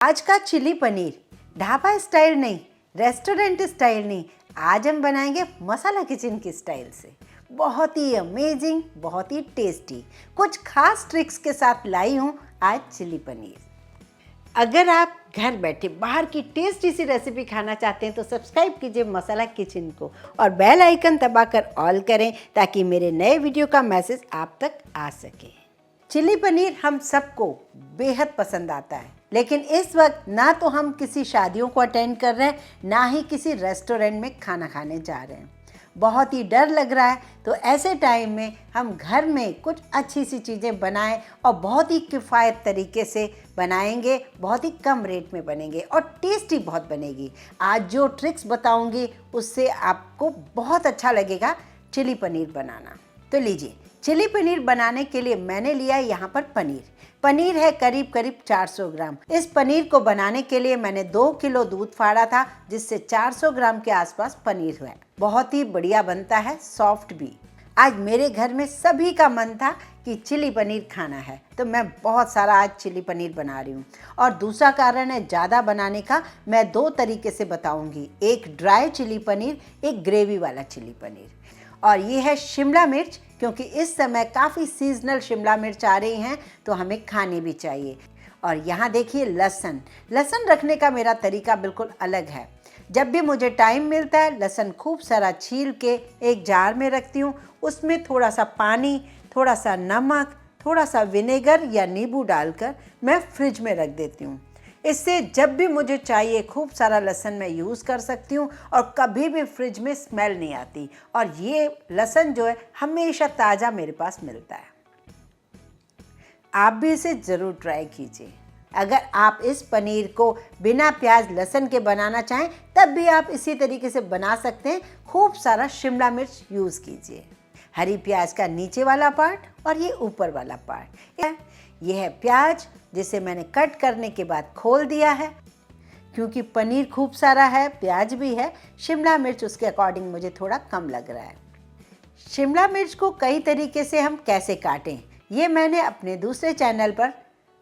आज का chilli paneer dhaba style नहीं, रेस्टोरेंट स्टाइल नहीं, आज हम बनाएंगे मसाला किचन की स्टाइल से। बहुत ही अमेजिंग, बहुत ही टेस्टी, कुछ खास ट्रिक्स के साथ लाई हूँ आज चिली पनीर। अगर आप घर बैठे बाहर की टेस्टी सी रेसिपी खाना चाहते हैं तो सब्सक्राइब कीजिए मसाला किचन को और बेल आइकन दबाकर ऑल करें ताकि मेरे नए वीडियो का मैसेज आप तक आ सके। चिली पनीर हम सबको बेहद पसंद आता है, लेकिन इस वक्त ना तो हम किसी शादियों को अटेंड कर रहे हैं, ना ही किसी रेस्टोरेंट में खाना खाने जा रहे हैं। बहुत ही डर लग रहा है, तो ऐसे टाइम में हम घर में कुछ अच्छी सी चीज़ें बनाएं और बहुत ही किफ़ायत तरीके से बनाएंगे, बहुत ही कम रेट में बनेंगे और टेस्टी बहुत बनेगी। आज जो ट्रिक्स बताऊंगी उससे आपको बहुत अच्छा लगेगा चिली पनीर बनाना। तो लीजिए, चिली पनीर बनाने के लिए मैंने लिया यहाँ पर पनीर है करीब 400 ग्राम। इस पनीर को बनाने के लिए मैंने 2 किलो दूध फाड़ा था, जिससे 400 ग्राम के आसपास पनीर हुआ। बहुत ही बढ़िया बनता है, सॉफ्ट भी। आज मेरे घर में सभी का मन था कि चिली पनीर खाना है, तो मैं बहुत सारा आज चिली पनीर बना रही हूँ। और दूसरा कारण है ज़्यादा बनाने का, मैं 2 तरीके से बताऊँगी, एक ड्राई चिली पनीर, एक ग्रेवी वाला चिली पनीर। और ये है शिमला मिर्च, क्योंकि इस समय काफ़ी सीजनल शिमला मिर्च आ रही हैं तो हमें खानी भी चाहिए। और यहाँ देखिए लहसुन रखने का मेरा तरीका बिल्कुल अलग है। जब भी मुझे टाइम मिलता है लहसुन खूब सारा छील के एक जार में रखती हूँ, उसमें थोड़ा सा पानी, थोड़ा सा नमक, थोड़ा सा विनेगर या नींबू डालकर मैं फ्रिज में रख देती हूँ। इससे जब भी मुझे चाहिए खूब सारा लहसुन मैं यूज़ कर सकती हूँ और कभी भी फ्रिज में स्मेल नहीं आती। और ये लहसुन जो है हमेशा ताज़ा मेरे पास मिलता है। आप भी इसे ज़रूर ट्राई कीजिए। अगर आप इस पनीर को बिना प्याज लहसुन के बनाना चाहें तब भी आप इसी तरीके से बना सकते हैं। खूब सारा शिमला मिर्च यूज़ कीजिए। हरी प्याज का नीचे वाला पार्ट और ये ऊपर वाला पार्ट, ये है प्याज, जिसे मैंने कट करने के बाद खोल दिया है। क्योंकि पनीर खूब सारा है, प्याज भी है, शिमला मिर्च उसके अकॉर्डिंग मुझे थोड़ा कम लग रहा है। शिमला मिर्च को कई तरीके से हम कैसे काटें, ये मैंने अपने दूसरे चैनल पर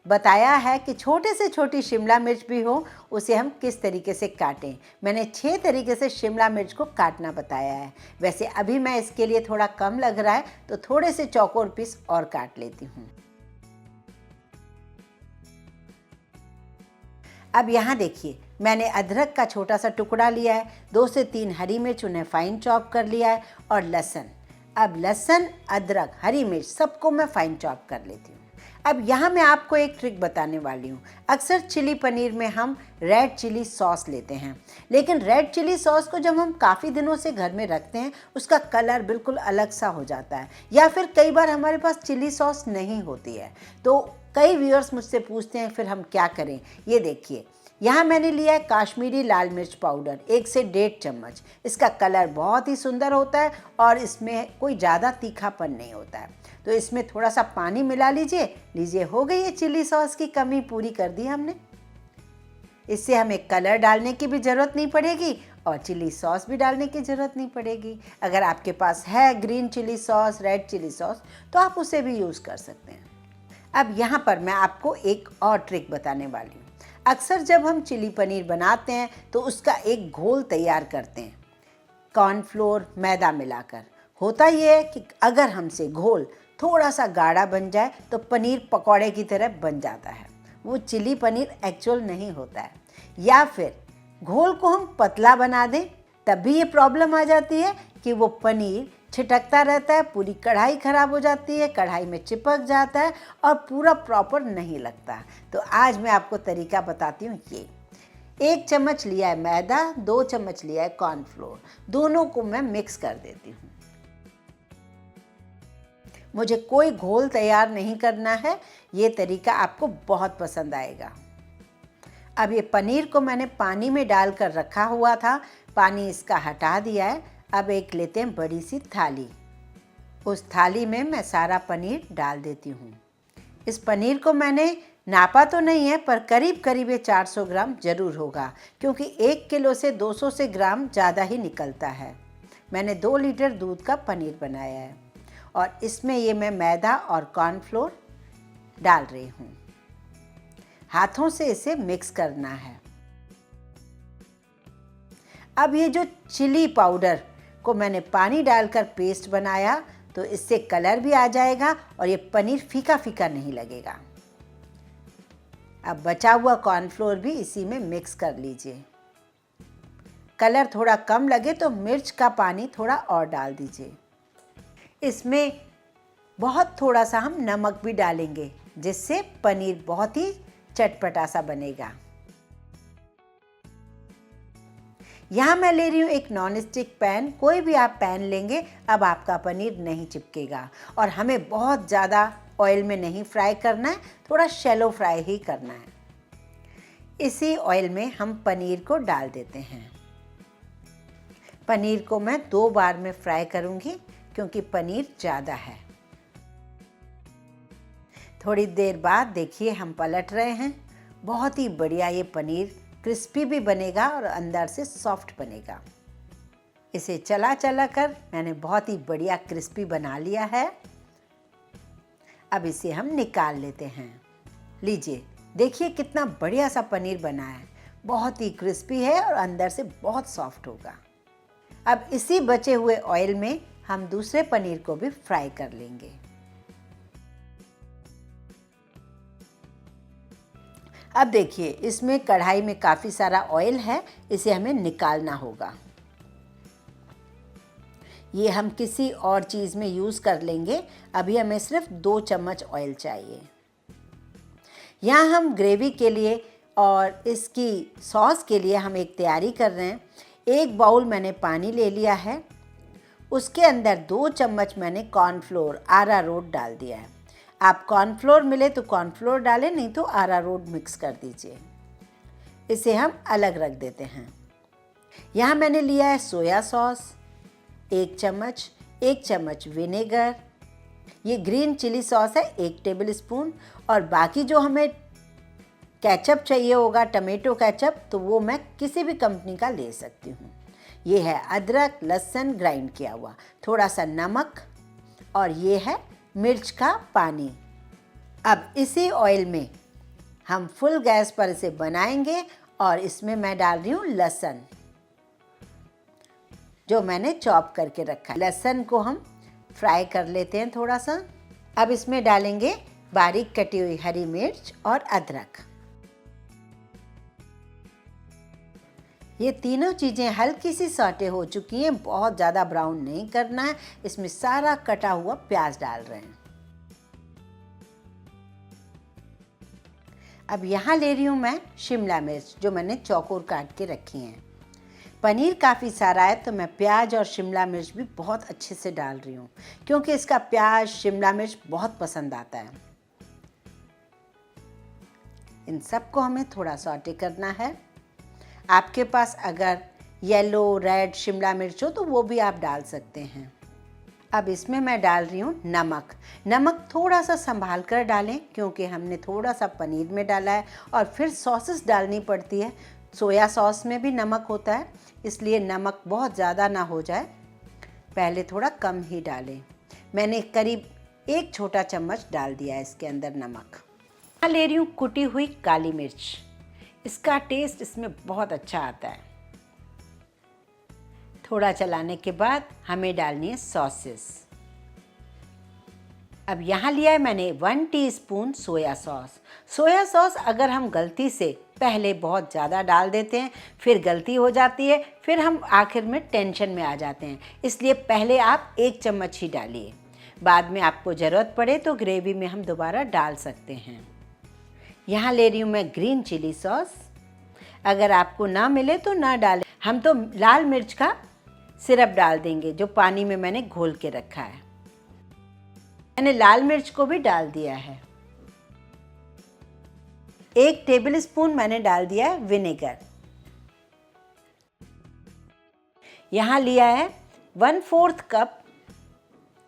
बताया है कि छोटे से छोटी शिमला मिर्च भी हो उसे हम किस तरीके से काटें। मैंने 6 तरीके से शिमला मिर्च को काटना बताया है। वैसे अभी मैं इसके लिए थोड़ा कम लग रहा है तो थोड़े से चौकोर पीस और काट लेती हूँ। अब यहाँ देखिए, मैंने अदरक का छोटा सा टुकड़ा लिया है, 2 से 3 हरी मिर्च, उन्हें फाइन चॉप कर लिया है, और लहसुन। अब लहसुन, अदरक, हरी मिर्च सबको मैं फाइन चॉप कर लेती हूँ। अब यहाँ मैं आपको एक ट्रिक बताने वाली हूँ। अक्सर चिली पनीर में हम रेड चिली सॉस लेते हैं, लेकिन रेड चिली सॉस को जब हम काफ़ी दिनों से घर में रखते हैं उसका कलर बिल्कुल अलग सा हो जाता है, या फिर कई बार हमारे पास चिली सॉस नहीं होती है। तो कई व्यूअर्स मुझसे पूछते हैं फिर हम क्या करें। ये देखिए, यहाँ मैंने लिया है काश्मीरी लाल मिर्च पाउडर, 1 से 1.5 चम्मच। इसका कलर बहुत ही सुंदर होता है और इसमें कोई ज़्यादा तीखापन नहीं होता है। तो इसमें थोड़ा सा पानी मिला लीजिए, हो गई है चिली सॉस की कमी पूरी कर दी हमने। इससे हमें कलर डालने की भी ज़रूरत नहीं पड़ेगी और चिली सॉस भी डालने की ज़रूरत नहीं पड़ेगी। अगर आपके पास है green chilli sauce, red chilli sauce, तो आप उसे भी यूज़ कर सकते हैं। अब यहाँ पर मैं आपको एक और ट्रिक बताने वाली हूँ। अक्सर जब हम चिली पनीर बनाते हैं तो उसका एक घोल तैयार करते हैं कॉर्नफ्लोर, मैदा मिलाकर। होता ये है कि अगर हमसे घोल थोड़ा सा गाढ़ा बन जाए तो पनीर पकौड़े की तरह बन जाता है, वो चिली पनीर एक्चुअल नहीं होता है। या फिर घोल को हम पतला बना दें तब भी ये प्रॉब्लम आ जाती है कि वो पनीर छिटकता रहता है, पूरी कढ़ाई ख़राब हो जाती है, कढ़ाई में चिपक जाता है और पूरा प्रॉपर नहीं लगता। तो आज मैं आपको तरीका बताती हूँ। ये 1 चम्मच लिया है मैदा, 2 चम्मच लिया है कॉर्नफ्लोर, दोनों को मैं मिक्स कर देती हूँ। मुझे कोई घोल तैयार नहीं करना है, ये तरीका आपको बहुत पसंद आएगा। अब ये पनीर को मैंने पानी में डालकर रखा हुआ था, पानी इसका हटा दिया है। अब एक लेते हैं बड़ी सी थाली, उस थाली में मैं सारा पनीर डाल देती हूँ। इस पनीर को मैंने नापा तो नहीं है, पर करीब ये 400 ग्राम ज़रूर होगा, क्योंकि 1 किलो से 200 से ग्राम ज़्यादा ही निकलता है। मैंने 2 लीटर दूध का पनीर बनाया है और इसमें ये मैं मैदा और कॉर्नफ्लोर डाल रही हूँ। हाथों से इसे मिक्स करना है। अब ये जो चिली पाउडर को मैंने पानी डालकर पेस्ट बनाया, तो इससे कलर भी आ जाएगा और ये पनीर फीका फीका नहीं लगेगा। अब बचा हुआ कॉर्नफ्लोर भी इसी में मिक्स कर लीजिए। कलर थोड़ा कम लगे तो मिर्च का पानी थोड़ा और डाल दीजिए। इसमें बहुत थोड़ा सा हम नमक भी डालेंगे, जिससे पनीर बहुत ही चटपटा सा बनेगा। यहाँ मैं ले रही हूँ एक नॉन स्टिक पैन। कोई भी आप पैन लेंगे, अब आपका पनीर नहीं चिपकेगा। और हमें बहुत ज़्यादा ऑयल में नहीं फ्राई करना है, थोड़ा शैलो फ्राई ही करना है। इसी ऑयल में हम पनीर को डाल देते हैं। पनीर को मैं 2 बार में फ्राई करूँगी, क्योंकि पनीर ज़्यादा है। थोड़ी देर बाद देखिए हम पलट रहे हैं। बहुत ही बढ़िया ये पनीर क्रिस्पी भी बनेगा और अंदर से सॉफ्ट बनेगा। इसे चला चला कर मैंने बहुत ही बढ़िया क्रिस्पी बना लिया है। अब इसे हम निकाल लेते हैं। लीजिए, देखिए कितना बढ़िया सा पनीर बना है। बहुत ही क्रिस्पी है और अंदर से बहुत सॉफ्ट होगा। अब इसी बचे हुए ऑयल में हम दूसरे पनीर को भी फ्राई कर लेंगे। अब देखिए, इसमें कढ़ाई में काफ़ी सारा ऑयल है, इसे हमें निकालना होगा। ये हम किसी और चीज़ में यूज़ कर लेंगे। अभी हमें सिर्फ 2 चम्मच ऑयल चाहिए। यहाँ हम ग्रेवी के लिए और इसकी सॉस के लिए हम एक तैयारी कर रहे हैं। 1 बाउल मैंने पानी ले लिया है, उसके अंदर 2 चम्मच मैंने कॉर्नफ्लोर अरारोट डाल दिया है। आप कॉर्नफ्लोर मिले तो कॉर्नफ्लोर डालें, नहीं तो अरारोट मिक्स कर दीजिए। इसे हम अलग रख देते हैं। यहाँ मैंने लिया है सोया सॉस 1 चम्मच, 1 चम्मच विनेगर, ये ग्रीन चिली सॉस है 1 टेबल स्पून, और बाकी जो हमें केचप चाहिए होगा, टमेटो केचप, तो वो मैं किसी भी कंपनी का ले सकती हूँ। ये है अदरक लहसुन ग्राइंड किया हुआ, थोड़ा सा नमक, और ये है मिर्च का पानी। अब इसी ऑयल में हम फुल गैस पर इसे बनाएंगे और इसमें मैं डाल रही हूँ लहसुन, जो मैंने चॉप करके रखा है। लहसुन को हम फ्राई कर लेते हैं थोड़ा सा। अब इसमें डालेंगे बारीक कटी हुई हरी मिर्च और अदरक। ये तीनों चीज़ें हल्की सी सौटे हो चुकी हैं, बहुत ज़्यादा ब्राउन नहीं करना है। इसमें सारा कटा हुआ प्याज डाल रहे हैं। अब यहाँ ले रही हूँ मैं शिमला मिर्च, जो मैंने चौकोर काट के रखी हैं। पनीर काफ़ी सारा है तो मैं प्याज और शिमला मिर्च भी बहुत अच्छे से डाल रही हूँ, क्योंकि इसका प्याज शिमला मिर्च बहुत पसंद आता है। इन सबको हमें थोड़ा सौटे करना है। आपके पास अगर येलो रेड शिमला मिर्च हो तो वो भी आप डाल सकते हैं। अब इसमें मैं डाल रही हूँ नमक। नमक थोड़ा सा संभाल कर डालें, क्योंकि हमने थोड़ा सा पनीर में डाला है और फिर सॉसेस डालनी पड़ती है। सोया सॉस में भी नमक होता है, इसलिए नमक बहुत ज़्यादा ना हो जाए, पहले थोड़ा कम ही डालें। मैंने करीब 1 छोटा चम्मच डाल दिया है इसके अंदर नमक। यहाँ ले रही हूँ कुटी हुई काली मिर्च, इसका टेस्ट इसमें बहुत अच्छा आता है। थोड़ा चलाने के बाद हमें डालनी है सॉसेस। अब यहाँ लिया है मैंने 1 teaspoon soya sauce. Soya sauce अगर हम गलती से पहले बहुत ज़्यादा डाल देते हैं, फिर गलती हो जाती है, फिर हम आखिर में टेंशन में आ जाते हैं। इसलिए पहले आप 1 चम्मच ही डालिए, बाद में आपको ज़रूरत पड़े तो ग्रेवी में हम दोबारा डाल सकते हैं। यहाँ ले रही हूँ मैं ग्रीन चिली सॉस। अगर आपको ना मिले तो ना डालें, हम तो लाल मिर्च का सिरप डाल देंगे, जो पानी में मैंने घोल के रखा है। मैंने लाल मिर्च को भी डाल दिया है। 1 टेबल स्पून मैंने डाल दिया है विनेगर। यहाँ लिया है 1/4 कप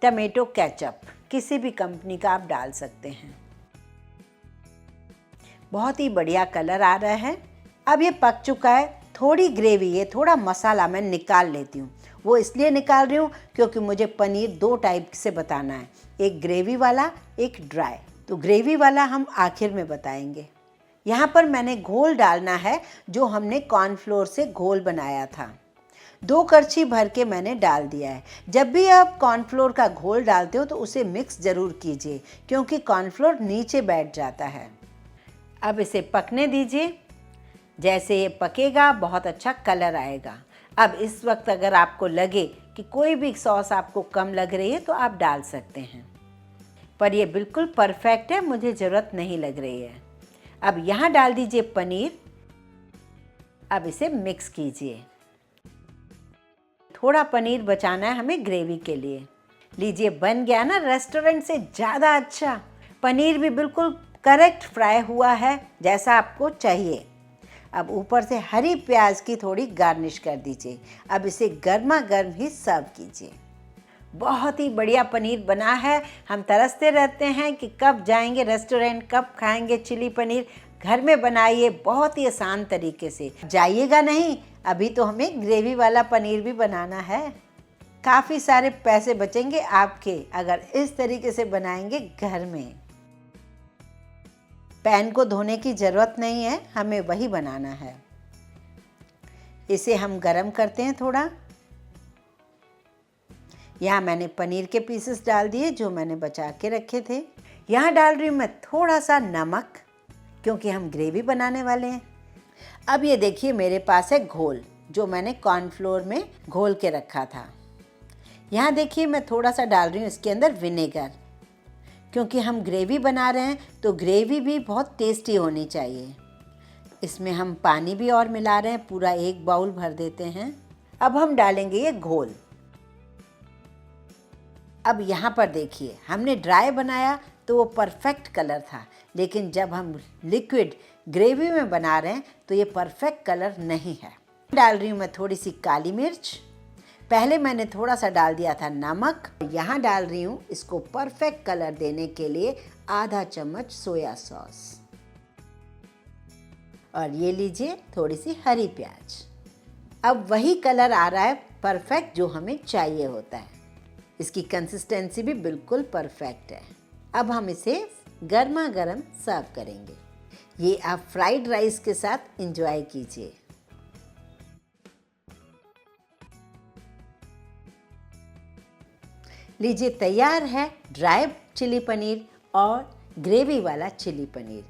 टमेटो केचप, किसी भी कंपनी का आप डाल सकते हैं। बहुत ही बढ़िया कलर आ रहा है। अब ये पक चुका है। थोड़ी ग्रेवी, ये थोड़ा मसाला मैं निकाल लेती हूँ। वो इसलिए निकाल रही हूँ क्योंकि मुझे पनीर 2 टाइप से बताना है, एक ग्रेवी वाला, एक ड्राई। तो ग्रेवी वाला हम आखिर में बताएंगे। यहाँ पर मैंने घोल डालना है जो हमने कॉर्नफ्लोर से घोल बनाया था। 2 करछी भर के मैंने डाल दिया है। जब भी आप कॉर्नफ्लोर का घोल डालते हो तो उसे मिक्स ज़रूर कीजिए, क्योंकि कॉर्नफ्लोर नीचे बैठ जाता है। अब इसे पकने दीजिए। जैसे ये पकेगा बहुत अच्छा कलर आएगा। अब इस वक्त अगर आपको लगे कि कोई भी सॉस आपको कम लग रही है तो आप डाल सकते हैं, पर ये बिल्कुल परफेक्ट है, मुझे ज़रूरत नहीं लग रही है। अब यहाँ डाल दीजिए पनीर। अब इसे मिक्स कीजिए। थोड़ा पनीर बचाना है हमें ग्रेवी के लिए। लीजिए, बन गया ना रेस्टोरेंट से ज़्यादा अच्छा। पनीर भी बिल्कुल करेक्ट फ्राई हुआ है जैसा आपको चाहिए। अब ऊपर से हरी प्याज की थोड़ी गार्निश कर दीजिए। अब इसे गर्मा गर्म ही सर्व कीजिए। बहुत ही बढ़िया पनीर बना है। हम तरसते रहते हैं कि कब जाएंगे रेस्टोरेंट, कब खाएंगे चिली पनीर। घर में बनाइए बहुत ही आसान तरीके से। जाइएगा नहीं, अभी तो हमें ग्रेवी वाला पनीर भी बनाना है। काफ़ी सारे पैसे बचेंगे आपके अगर इस तरीके से बनाएंगे घर में। पैन को धोने की ज़रूरत नहीं है, हमें वही बनाना है। इसे हम गरम करते हैं थोड़ा। यहाँ मैंने पनीर के पीसेस डाल दिए जो मैंने बचा के रखे थे। यहाँ डाल रही हूँ मैं थोड़ा सा नमक, क्योंकि हम ग्रेवी बनाने वाले हैं। अब ये देखिए, मेरे पास है घोल जो मैंने कॉर्नफ्लोर में घोल के रखा था। यहाँ देखिए, मैं थोड़ा सा डाल रही हूँ इसके अंदर विनेगर, क्योंकि हम ग्रेवी बना रहे हैं तो ग्रेवी भी बहुत टेस्टी होनी चाहिए। इसमें हम पानी भी और मिला रहे हैं, पूरा 1 बाउल भर देते हैं। अब हम डालेंगे ये घोल। अब यहाँ पर देखिए, हमने ड्राई बनाया तो वो परफेक्ट कलर था, लेकिन जब हम लिक्विड ग्रेवी में बना रहे हैं तो ये परफेक्ट कलर नहीं है। डाल रही हूँ मैं थोड़ी सी काली मिर्च। पहले मैंने थोड़ा सा डाल दिया था नमक। यहाँ डाल रही हूँ इसको परफेक्ट कलर देने के लिए आधा चम्मच सोया सॉस। और ये लीजिए थोड़ी सी हरी प्याज। अब वही कलर आ रहा है परफेक्ट जो हमें चाहिए होता है। इसकी कंसिस्टेंसी भी बिल्कुल परफेक्ट है। अब हम इसे गर्मा गर्म सर्व करेंगे। ये आप फ्राइड राइस के साथ एंजॉय कीजिए। लीजिए, तैयार है ड्राई चिली पनीर और ग्रेवी वाला चिली पनीर।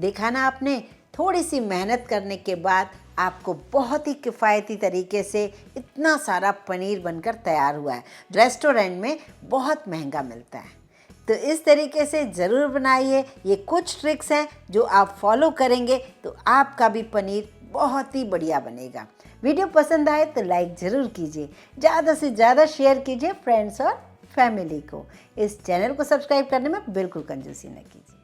देखा ना आपने, थोड़ी सी मेहनत करने के बाद आपको बहुत ही किफ़ायती तरीके से इतना सारा पनीर बनकर तैयार हुआ है। रेस्टोरेंट में बहुत महंगा मिलता है, तो इस तरीके से ज़रूर बनाइए। ये कुछ ट्रिक्स हैं जो आप फॉलो करेंगे तो आपका भी पनीर बहुत ही बढ़िया बनेगा। वीडियो पसंद आए तो लाइक ज़रूर कीजिए, ज़्यादा से ज़्यादा शेयर कीजिए फ्रेंड्स और फैमिली को। इस चैनल को सब्सक्राइब करने में बिल्कुल कंजूसी न कीजिए।